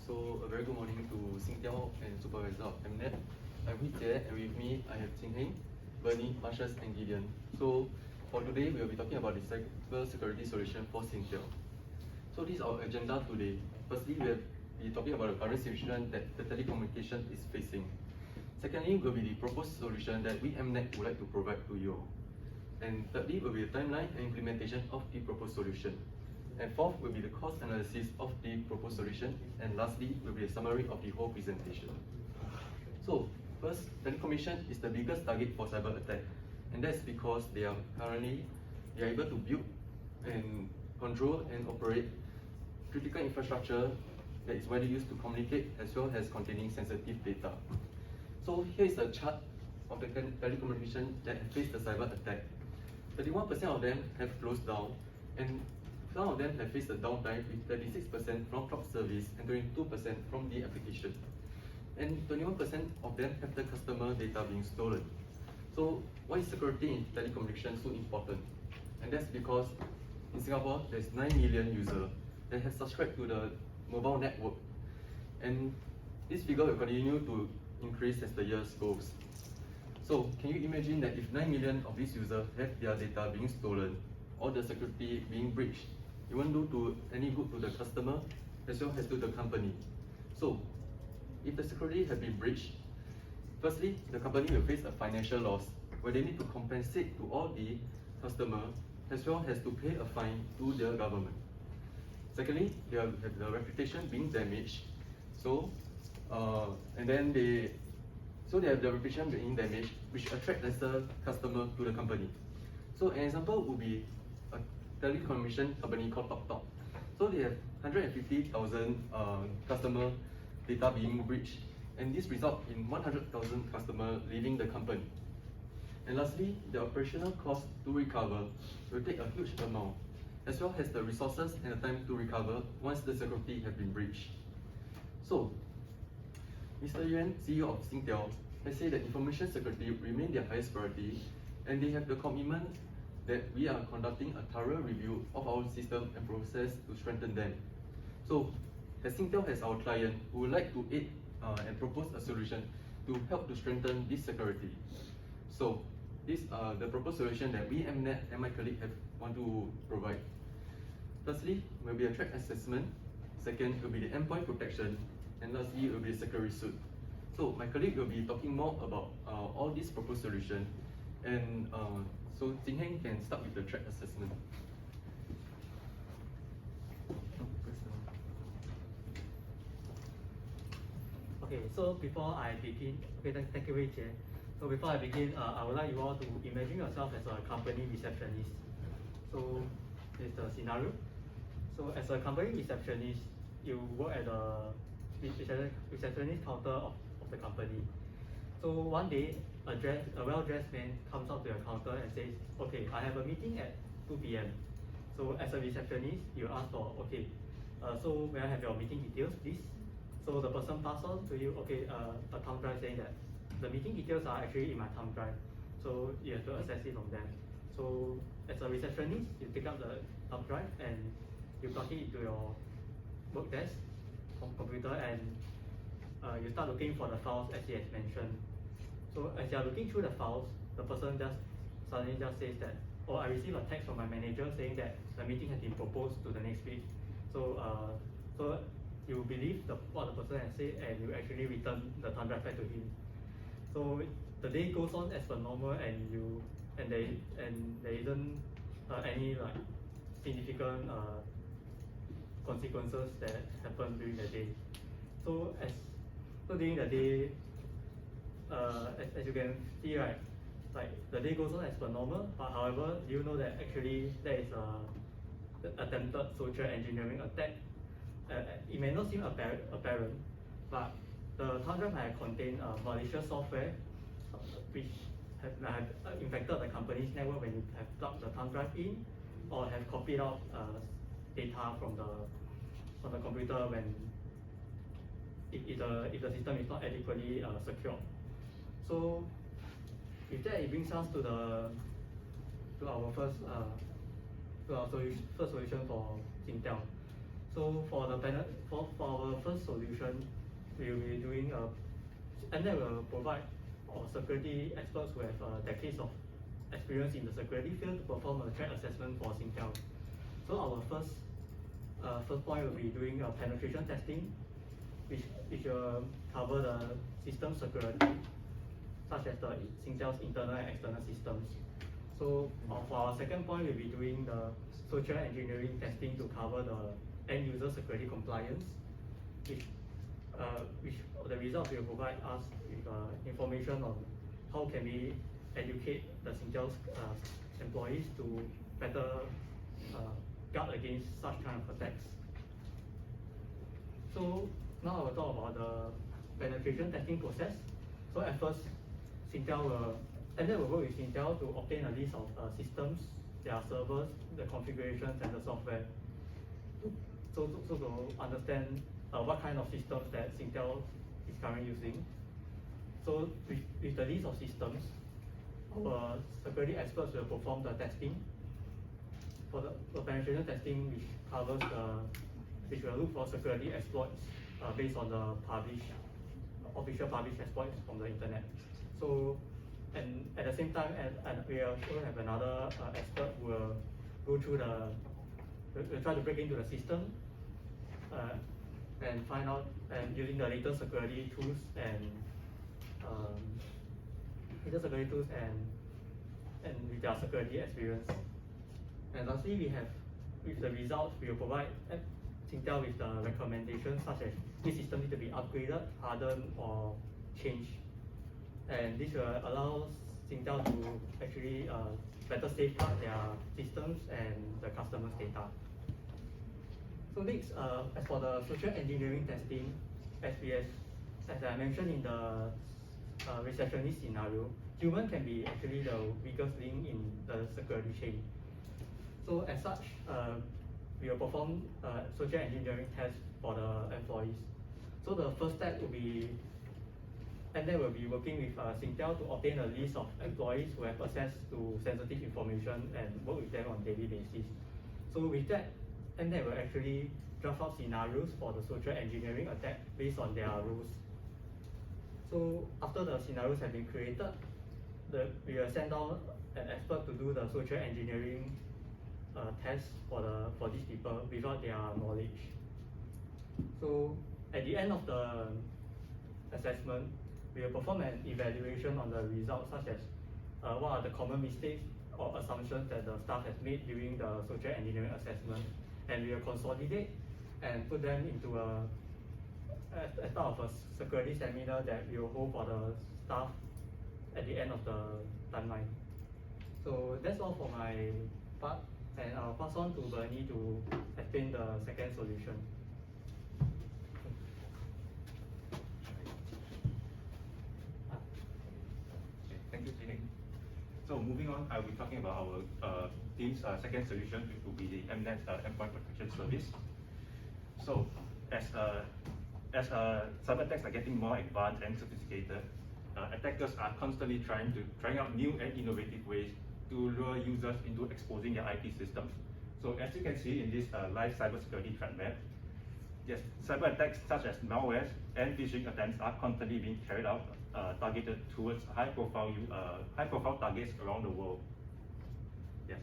So a very good morning to Singtel and Supervisor of Mnet. I'm Hui Jie, and with me I have Jing Heng, Bernie, Marshall and Gideon. So for today we will be talking about the cyber security solution for Singtel. So this is our agenda today. Firstly, we will be talking about the current situation that the telecommunication is facing. Secondly, will be the proposed solution that we Mnet would like to provide to you. And thirdly will be the timeline and implementation of the proposed solution. And fourth will be the cost analysis of the proposed solution. And lastly will be a summary of the whole presentation. So first, telecommunication is the biggest target for cyber attack. And that's because they are able to build and control and operate critical infrastructure that is widely used to communicate as well as containing sensitive data. So here is a chart of the telecommunication that have faced the cyber attack. 31% of them have closed down, and some of them have faced a downtime with 36% from cloud service and 22% from the application. And 21% of them have the customer data being stolen. So why is security in telecommunications so important? And that's because in Singapore, there's 9 million users that have subscribed to the mobile network. And this figure will continue to increase as the years goes. So can you imagine that if 9 million of these users have their data being stolen or the security being breached, it won't do any good to the customer as well as to the company. So if the security has been breached, firstly, the company will face a financial loss where they need to compensate to all the customers as well as to pay a fine to the government. Secondly, they have the reputation being damaged. So they have the reputation being damaged, which attract lesser customer to the company. So an example would be a telecommunication company called TalkTalk. So they have 150,000 customer data being breached, and this results in 100,000 customers leaving the company. And lastly, the operational cost to recover will take a huge amount, as well as the resources and the time to recover once the security has been breached. So Mr. Yuan, CEO of Singtel, has said that information security remains their highest priority, and they have the commitment that we are conducting a thorough review of our system and process to strengthen them. So, as Singtel has our client, we would like to aid and propose a solution to help to strengthen this security. So, these are the proposed solution that we Mnet and my colleague want to provide. Firstly, will be a threat assessment. Second, will be the endpoint protection. And lastly, will be a security suite. So my colleague will be talking more about all these proposed solutions. And so Jing Heng can start with the threat assessment. Okay, so before I begin, thank you, Hui Jie. So before I begin, I would like you all to imagine yourself as a company receptionist. So here's the scenario. So as a company receptionist, you work at the receptionist counter of the company. So one day, a well-dressed man comes up to your counter and says, okay, I have a meeting at 2 p.m. So as a receptionist, you ask for, okay, so may I have your meeting details, please? So the person passes on to you, okay, a thumb drive saying that the meeting details are actually in my thumb drive. So you have to access it from there. So as a receptionist, you pick up the thumb drive and you plug it into your work desk computer, and you start looking for the files as he has mentioned. So as you are looking through the files, the person suddenly says that, oh, I received a text from my manager saying that the meeting has been proposed to the next week. So so you believe what the person has said, and you actually return the thumb drive back to him. So the day goes on as per normal, and there isn't any like significant consequences that happen during the day. So during the day, as you can see, right, like the day goes on as per normal. But however, do you know that actually there is a attempted social engineering attack? It may not seem apparent, but the thumb drive might contain malicious software, which have infected the company's network when you have plugged the thumb drive in, or have copied out data from the computer when if the system is not adequately secure. So with that, it brings us to our first solution for Singtel. So for our first solution, we will be doing and then will provide our security experts who have decades of experience in the security field to perform a threat assessment for Singtel. So our first point will be doing a penetration testing, which will cover the system security, such as the Singtel's internal and external systems. So for our second point, we'll be doing the social engineering testing to cover the end user security compliance, which the results will provide us with information on how can we educate the Singtel's employees to better guard against such kind of attacks. So now I will talk about the penetration testing process. So at first, Singtel will work with Singtel to obtain a list of systems, their servers, the configurations, and the software. So to understand what kind of systems that Singtel is currently using. So with the list of systems, our security experts will perform the testing for the penetration testing, which will look for security exploits based on the official published exploits from the internet. So, and at the same time, and we also have another expert who will go through will try to break into the system and find out, and using the latest security tools and with their security experience. And lastly, with the results, we will provide Singtel with the recommendations such as this system needs to be upgraded, hardened, or changed. And this will allow Singtel to actually better safeguard their systems and the customer's data. So next, as for the social engineering testing, as I mentioned in the receptionist scenario, human can be actually the weakest link in the security chain. So as such, we will perform social engineering tests for the employees. So the first step will be, and then we'll be working with Singtel to obtain a list of employees who have access to sensitive information and work with them on a daily basis. So with that, and then we'll actually draft out scenarios for the social engineering attack based on their roles. So after the scenarios have been created, we will send down an expert to do the social engineering test for these people without their knowledge. So at the end of the assessment, we will perform an evaluation on the results, such as what are the common mistakes or assumptions that the staff has made during the social engineering assessment, and we will consolidate and put them into as part of a security seminar that we will hold for the staff at the end of the timeline. So that's all for my part, and I'll pass on to Bernie to explain the second solution. Thank you, Jing. So moving on, I'll be talking about our team's second solution, which will be the MNet Endpoint Protection Service. So as cyber attacks are getting more advanced and sophisticated, attackers are constantly trying out new and innovative ways to lure users into exposing their IT systems. So as you can see in this live cybersecurity threat map, yes, cyber attacks such as malware and phishing attempts are constantly being carried out, targeted towards high-profile targets around the world. Yes.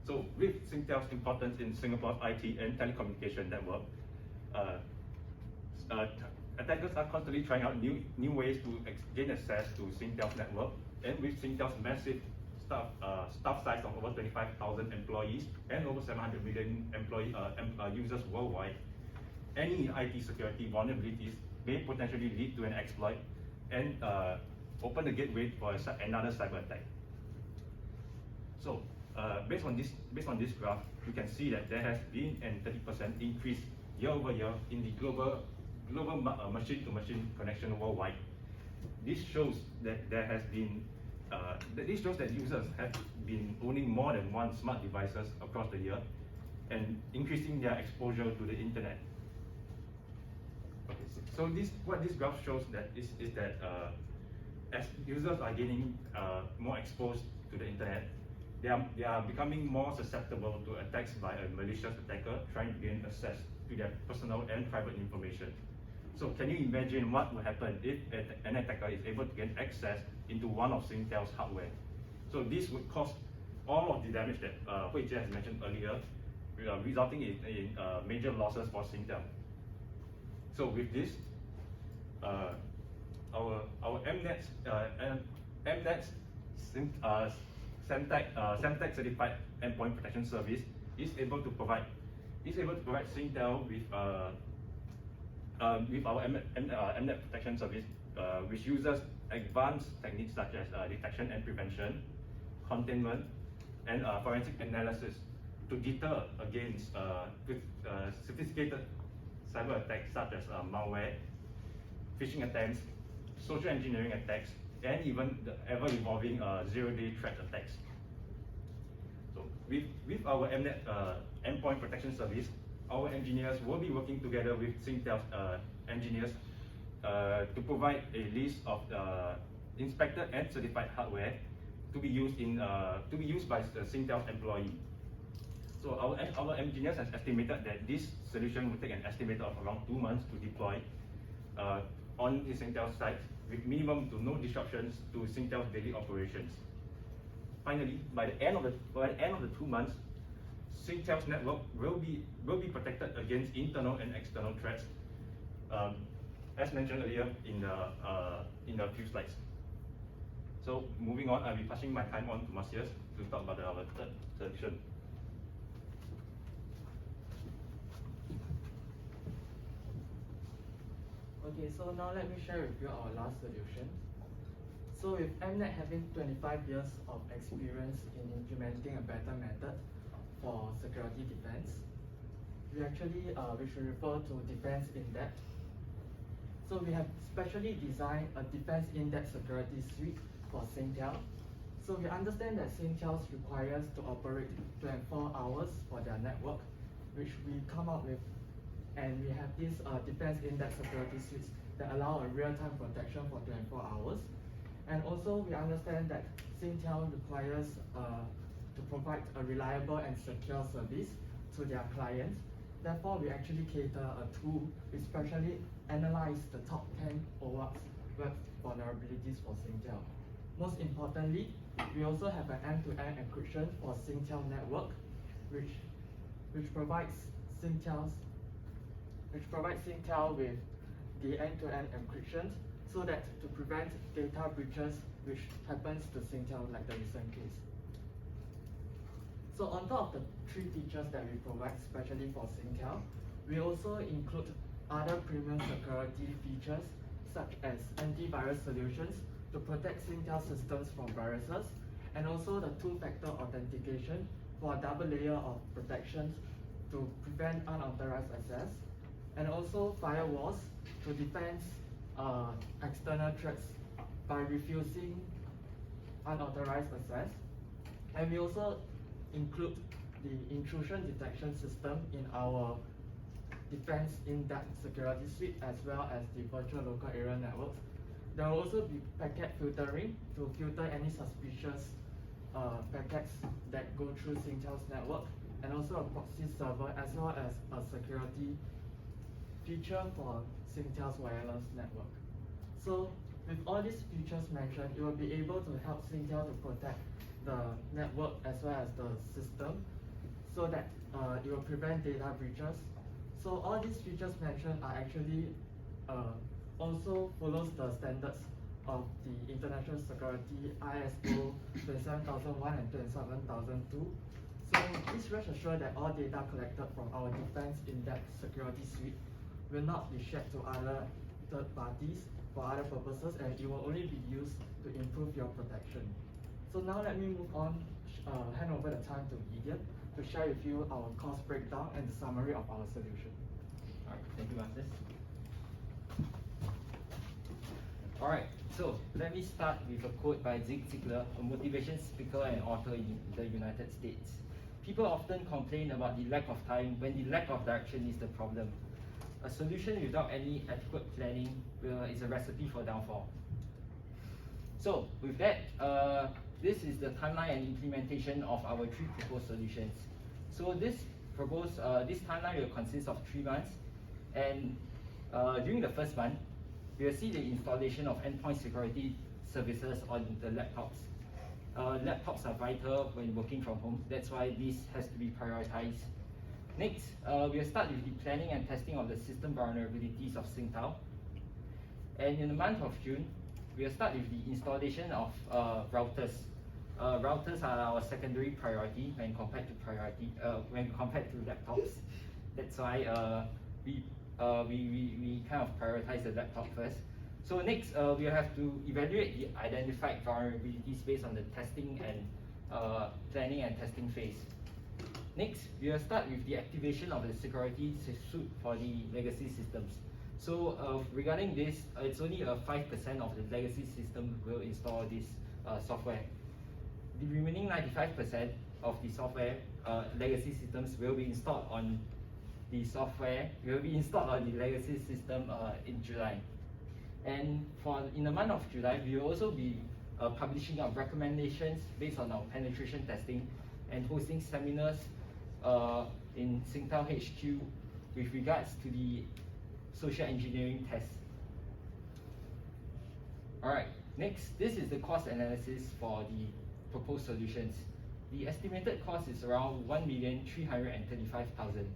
So with Singtel's importance in Singapore's IT and telecommunication network, attackers are constantly trying out new ways to gain access to Singtel's network, and with Singtel's massive staff size of over 25,000 employees and over 700 million users worldwide, any IT security vulnerabilities may potentially lead to an exploit and open the gateway for another cyber attack. So based on this graph, you can see that there has been a 30% increase year over year in the global machine-to-machine connection worldwide. This shows that users have been owning more than one smart devices across the year and increasing their exposure to the internet. Okay, so what this graph shows is that as users are getting more exposed to the internet, they are becoming more susceptible to attacks by a malicious attacker trying to gain access to their personal and private information. So can you imagine what will happen if an attacker is able to gain access into one of Singtel's hardware? So this would cause all of the damage that Hui Jie has mentioned earlier, resulting in major losses for Singtel. So with this, our MNET Semtech certified endpoint protection service is able to provide Singtel with our MNET protection service, which uses advanced techniques such as detection and prevention, containment, and forensic analysis to deter against sophisticated cyber attacks such as malware, phishing attempts, social engineering attacks, and even the ever-evolving zero-day threat attacks. So with our MNET endpoint protection service, our engineers will be working together with Singtel's engineers to provide a list of inspected and certified hardware to be used by the Singtel's employee. So our engineers has estimated that this solution will take an estimate of around 2 months to deploy on the Singtel site, with minimum to no disruptions to Singtel's daily operations. Finally, by the end of the 2 months, Singtel's network will be protected against internal and external threats, as mentioned earlier in the few slides. So moving on, I'll be passing my time on to Masias to talk about our third solution. Okay, so now let me share with you our last solution. So with MNET having 25 years of experience in implementing a better method for security defense, we should refer to defense in-depth. So we have specially designed a defense in-depth security suite for Singtel. So we understand that Singtel requires to operate 24 hours for their network, which we come up with, and we have these defense in-depth security suites that allow a real-time protection for 24 hours. And also we understand that Singtel requires to provide a reliable and secure service to their clients. Therefore, we actually cater a tool which specially analyze the top 10 OWASP web vulnerabilities for Singtel. Most importantly, we also have an end-to-end encryption for Singtel network, which provides Singtel with the end-to-end encryption so that to prevent data breaches which happens to Singtel like the recent case. So on top of the 3 features that we provide especially for Singtel, we also include other premium security features such as antivirus solutions to protect Singtel systems from viruses, and also the 2-factor authentication for a double layer of protection to prevent unauthorized access, and also firewalls to defend external threats by refusing unauthorized access. And we also include the intrusion detection system in our defense in-depth security suite, as well as the virtual local area networks. There will also be packet filtering to filter any suspicious packets that go through Singtel's network, and also a proxy server, as well as a security feature for Singtel's wireless network. So with all these features mentioned, it will be able to help Singtel to protect the network as well as the system, so that it will prevent data breaches. So all these features mentioned are actually also follows the standards of the International Security ISO 27001 and 27002. So please rest assured that all data collected from our defense in-depth security suite will not be shared to other third parties for other purposes, and it will only be used to improve your protection. So now let me move on, hand over the time to Gideon to share with you our cost breakdown and the summary of our solution. Alright, thank you, Masters. Alright, so let me start with a quote by Zig Ziglar, a motivation speaker and author in the United States. People often complain about the lack of time when the lack of direction is the problem. A solution without any adequate planning is a recipe for downfall. So with that, this is the timeline and implementation of our 3 proposed solutions. So this timeline will consist of 3 months, and during the first month, we will see the installation of endpoint security services on the laptops. Laptops are vital when working from home, that's why this has to be prioritized. Next, we'll start with the planning and testing of the system vulnerabilities of Singtel. And in the month of June, we'll start with the installation of routers. Routers are our secondary priority when compared to laptops. That's why we kind of prioritize the laptop first. So next, we'll have to evaluate the identified vulnerabilities based on the testing and planning and testing phase. Next, we'll start with the activation of the security suite for the legacy systems. So regarding this, it's only 5% of the legacy system will install this software. The remaining 95% of the software legacy systems will be installed on the legacy system in July. And in the month of July, we will also be publishing our recommendations based on our penetration testing and hosting seminars in Singtel HQ with regards to the social engineering test. Alright, next, this is the cost analysis for the proposed solutions. The estimated cost is around 1,335,000.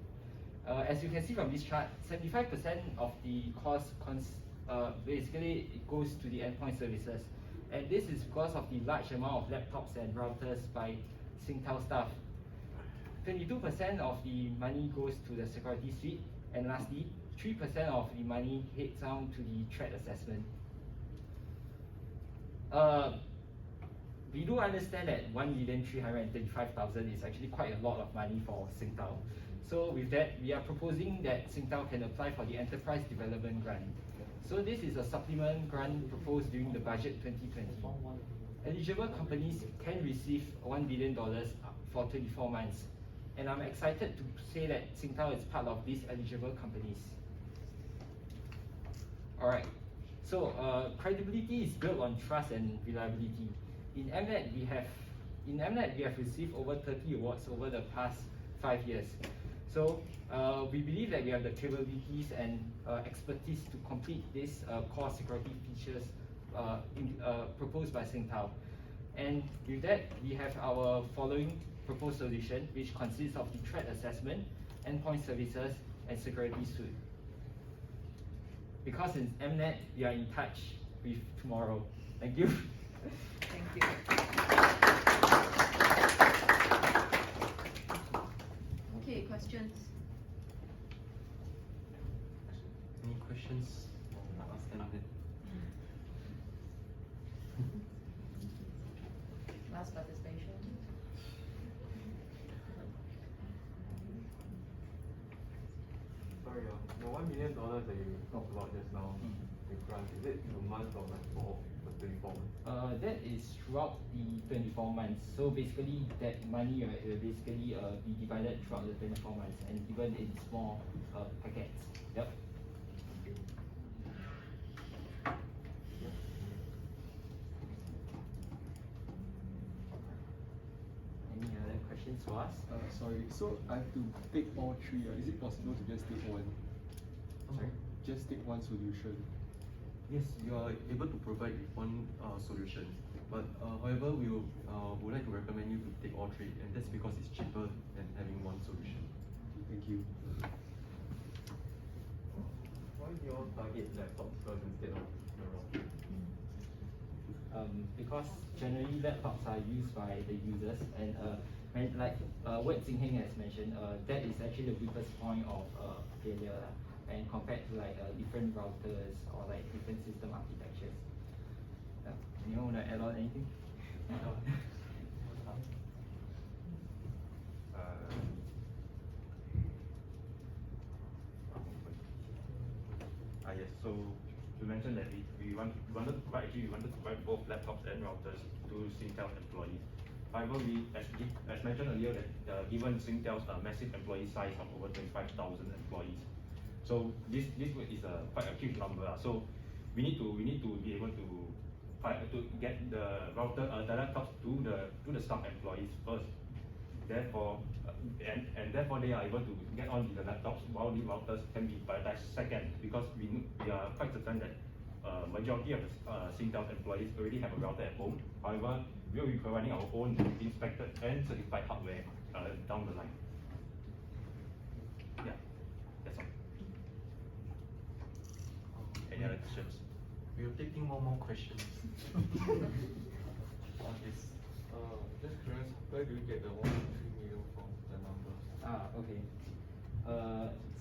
As you can see from this chart, 75% of the cost basically it goes to the endpoint services. And this is because of the large amount of laptops and routers by Singtel staff. 22% of the money goes to the security suite, and lastly, 3% of the money heads down to the threat assessment. We do understand that 1,335,000 is actually quite a lot of money for Singtel. So with that, we are proposing that Singtel can apply for the Enterprise Development Grant. So this is a supplement grant proposed during the budget 2020. Eligible companies can receive $1 billion for 24 months. And I'm excited to say that Singtel is part of these eligible companies. Alright, so credibility is built on trust and reliability. In MNET, we have received over 30 awards over the past 5 years. So we believe that we have the capabilities and expertise to complete these core security features proposed by Singtel. And with that, we have our following proposed solution, which consists of the threat assessment, endpoint services, and security suite. Because in MNET, we are in touch with tomorrow. Thank you. Thank you. Okay, questions? Any questions? Ask them. Last participation. Sorry, the $1 million that you talked about just now, the grant, is it in a month or like for 24 months? That is throughout the 24 months. So basically, that money will basically be divided throughout the 24 months and given in small packets. Yep. Any other questions for us? Sorry, so I have to take all 3. Is it possible to just take one? Sorry? Just take one solution. Yes, you are able to provide one solution, but however, we would like to recommend you to take all 3, and that's because it's cheaper than having one solution. Thank you. Why do you all target laptops first instead of the router? Because generally laptops are used by the users, and like what Jingheng has mentioned, that is actually the weakest point of failure. And compared to like different routers or like different system architectures. Anyone want to add on anything? Yes, so you mentioned that we wanted to provide both laptops and routers to Singtel employees. However, as mentioned earlier, that given Singtel's massive employee size of over 25,000 employees, so this is quite a huge number. So we need to be able to get the router the laptops to the staff employees first. Therefore, and therefore they are able to get on the laptops while the routers can be prioritized second, because we are quite certain that majority of the Singtel employees already have a router at home. However, we will be providing our own inspected and certified hardware down the line. Yeah, that's all. Any other questions? We are taking more questions. Yes. Just curious, where do you get the 1.3 million from the numbers? Okay.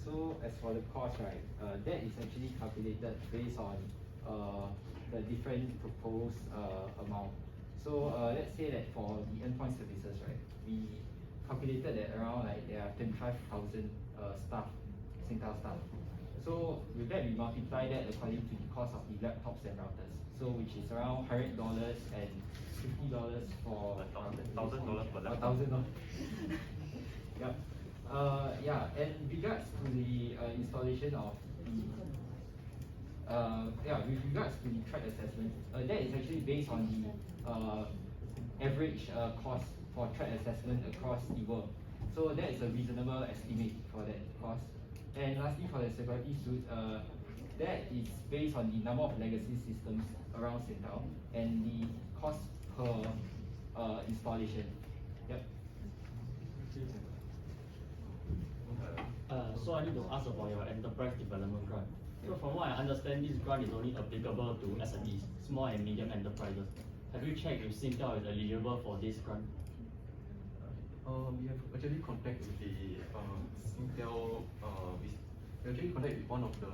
So as for the cost, right, that is actually calculated based on the different proposed amount. So let's say that for the endpoint services, right, we calculated that around like there are 25,000 staff, Singtel staff. So with that, we multiply that according to the cost of the laptops and routers. So which is around $100 and $50 for $1,000 per laptop. $1,000. Yep. Yeah, and regards to the installation of the with regards to the threat assessment, that is actually based on the average cost for threat assessment across the world. So that is a reasonable estimate for that cost. And lastly, for the security suite, that is based on the number of legacy systems around Singtel and the cost per installation. Yep. So I need to ask about your enterprise development grant. So from what I understand, this grant is only applicable to SMEs, small and medium enterprises. Have you checked if Singtel is eligible for this grant? We have actually contacted with the Singtel. We actually contacted with one of the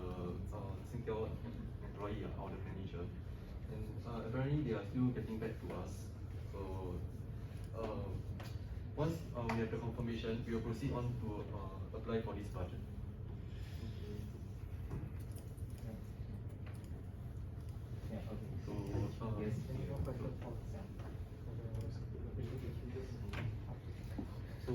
Singtel employee or the manager, and apparently they are still getting back to us. So once we have the confirmation, we will proceed on to apply for this budget. Yeah, okay. So Yes. So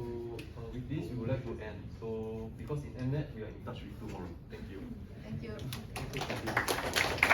with this, we would like to end. So because in MNet, we are in touch with tomorrow. Thank you. Thank you. Thank you.